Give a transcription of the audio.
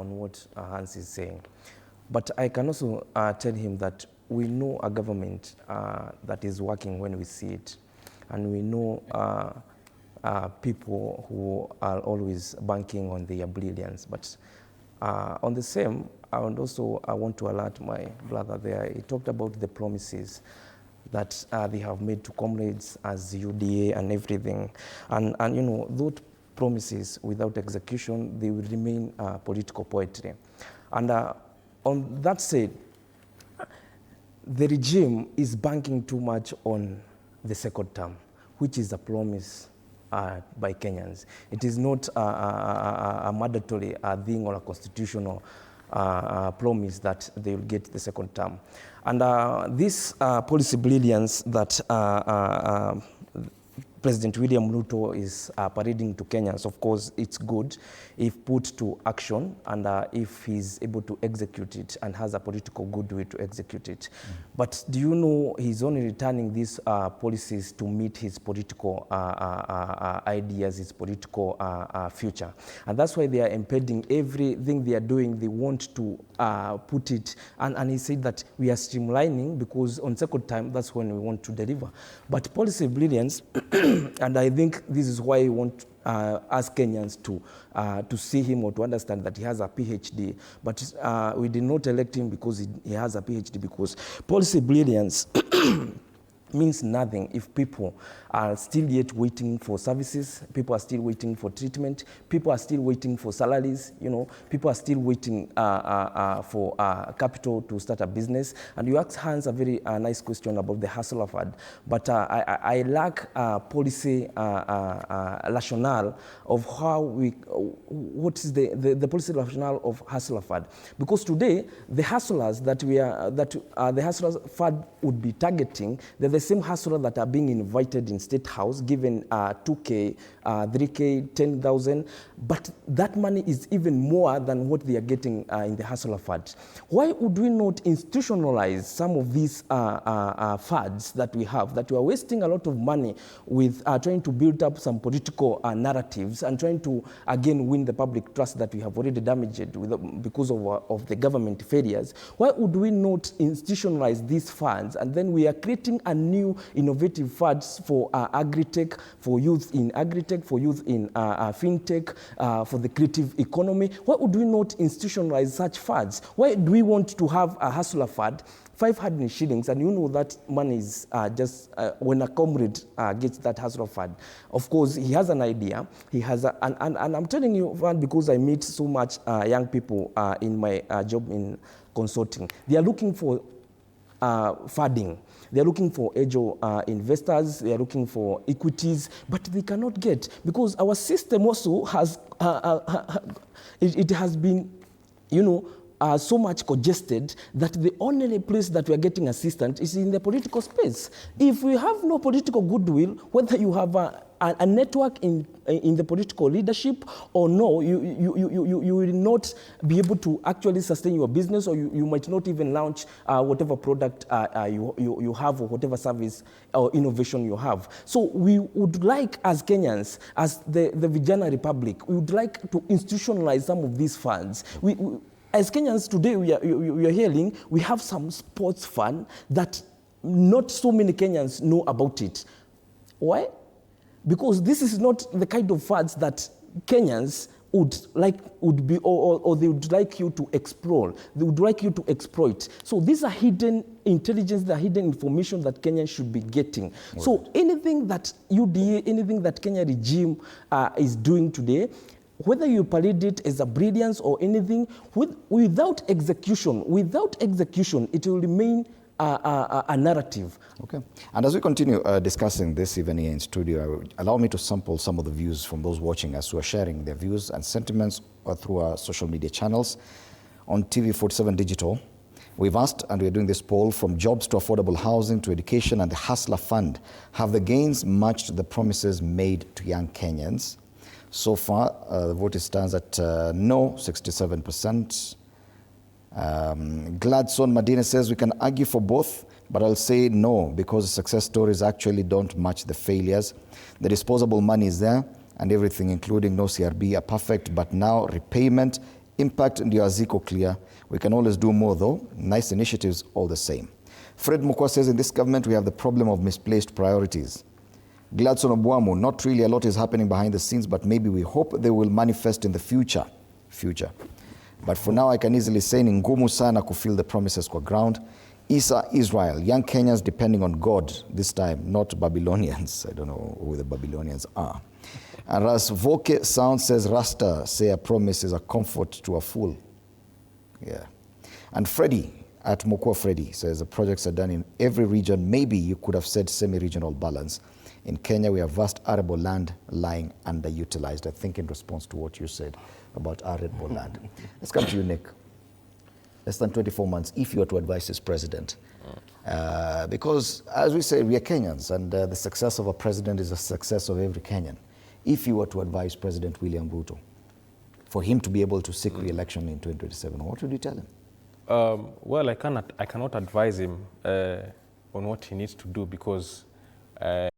on what Hans is saying. But I can also tell him that we know a government that is working when we see it. And we know people who are always banking on their brilliance. But on the same, I want to alert my brother there. He talked about the promises that they have made to comrades as UDA and everything. And you know, those promises without execution, they will remain political poetry. And on that said, the regime is banking too much on the second term, which is a promise by Kenyans. It is not a mandatory thing or a constitutional promise that they will get the second term. And this policy brilliance that President William Ruto is parading to Kenyans, of course, it's good if put to action and if he's able to execute it and has a political goodwill to execute it. But do you know he's only returning these policies to meet his political ideas, his political future. And that's why they are impeding everything they are doing. They want to put it, and he said that we are streamlining because on second time, that's when we want to deliver. But policy brilliance, and I think this is why we want us Kenyans to see him or to understand that he has a PhD. But we did not elect him because he has a PhD, because policy brilliance means nothing if people are still yet waiting for services, people are still waiting for treatment, people are still waiting for salaries, you know, people are still waiting for capital to start a business. And you asked Hans a very nice question about the hustler fund, but I lack policy rationale of how what is the policy rationale of hustler fund, because today the hustlers that the hustlers fund would be targeting, they're the same hustlers that are being invited in State House, given 2K, 3K, 10,000, but that money is even more than what they are getting in the hustler fund. Why would we not institutionalize some of these funds that we have, that we are wasting a lot of money with trying to build up some political narratives and trying to, again, win the public trust that we have already damaged because of the government failures? Why would we not institutionalize these funds, and then we are creating a new innovative funds for agri-tech, for youth in agri-tech, for youth in fintech, for the creative economy? Why would we not institutionalize such funds? Why do we want to have a hustler fund, 500 shillings, and you know that money is just when a comrade gets that hustler fund? Of course, he has an idea. He has and I'm telling you, because I meet so much young people in my job in consulting. They are looking for funding. They are looking for angel investors. They are looking for equities, but they cannot get, because our system also has it has been, you know, so much congested that the only place that we are getting assistance is in the political space. If we have no political goodwill, whether you have a network in the political leadership or no, you will not be able to actually sustain your business, or you might not even launch whatever product you have, or whatever service or innovation you have. So we would like, as Kenyans, as the Vijana Republic, we would like to institutionalize some of these funds. As Kenyans today, we are hearing, we have some sports fund that not so many Kenyans know about it. Why? Because this is not the kind of funds that Kenyans would be, or they would like you to explore. They would like you to exploit. So these are hidden intelligence, the hidden information that Kenyans should be getting. Okay. So anything that UDA, anything that Kenya regime is doing today, whether you parade it as a brilliance or anything, without execution, it will remain a narrative. Okay. And as we continue discussing this even here in studio, allow me to sample some of the views from those watching us who are sharing their views and sentiments through our social media channels. On TV47 Digital, we've asked, and we're doing this poll, from jobs to affordable housing to education and the Hustler Fund, have the gains matched the promises made to young Kenyans? So far, the vote stands at no, 67%. Gladson Medina says we can argue for both, but I'll say no, because the success stories actually don't match the failures. The disposable money is there, and everything, including no CRB, are perfect, but now repayment Impact ndio haziko clear. We can always do more though. Nice initiatives all the same. Fred Mukwa says, in this government we have the problem of misplaced priorities. Gladson Obwamu, not really a lot is happening behind the scenes, but maybe we hope they will manifest in the future. But for now, I can easily say, ni ngumu sana kufeel the promises kwa ground. Isa Israel, young Kenyans depending on God this time, not Babylonians. I don't know who the Babylonians are. And Ras Voke Sound says, Rasta say a promise is a comfort to a fool. Yeah. And Freddie, at Mokwa Freddy, says the projects are done in every region. Maybe you could have said semi-regional balance. In Kenya, we have vast arable land lying underutilized. I think in response to what you said about arable land. Let's come to you, Nick. Less than 24 months, if you were to advise this president. Because, as we say, we are Kenyans, and the success of a president is the success of every Kenyan. If you were to advise President William Ruto for him to be able to seek re-election in 2027, what would you tell him? Well, I cannot advise him on what he needs to do, because